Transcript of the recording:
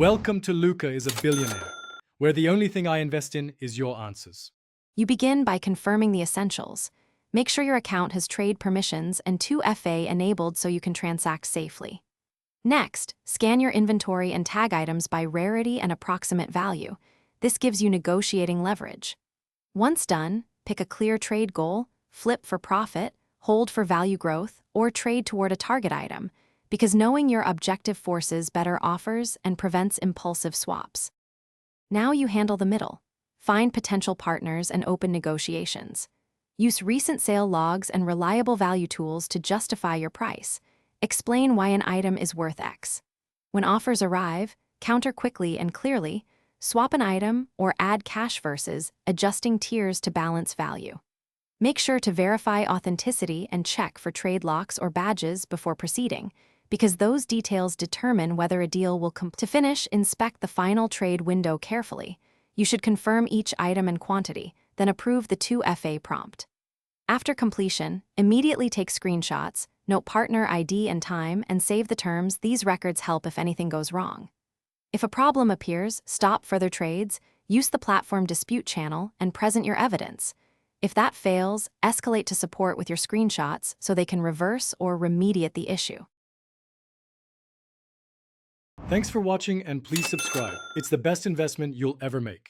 Welcome to Luca is a Billionaire, where the only thing I invest in is your answers. You begin by confirming the essentials. Make sure your account has trade permissions and 2FA enabled so you can transact safely. Next, scan your inventory and tag items by rarity and approximate value. This gives you negotiating leverage. Once done, pick a clear trade goal, flip for profit, hold for value growth, or trade toward a target item, because knowing your objective forces better offers and prevents impulsive swaps. Now you handle the middle. Find potential partners and open negotiations. Use recent sale logs and reliable value tools to justify your price. Explain why an item is worth X. When offers arrive, counter quickly and clearly, swap an item or add cash versus, adjusting tiers to balance value. Make sure to verify authenticity and check for trade locks or badges before proceeding, because those details determine whether a deal will complete. To finish, inspect the final trade window carefully. You should confirm each item and quantity, then approve the 2FA prompt. After completion, immediately take screenshots, note partner ID and time, and save the terms. These records help if anything goes wrong. If a problem appears, stop further trades, use the platform dispute channel, and present your evidence. If that fails, escalate to support with your screenshots so they can reverse or remediate the issue. Thanks for watching and please subscribe. It's the best investment you'll ever make.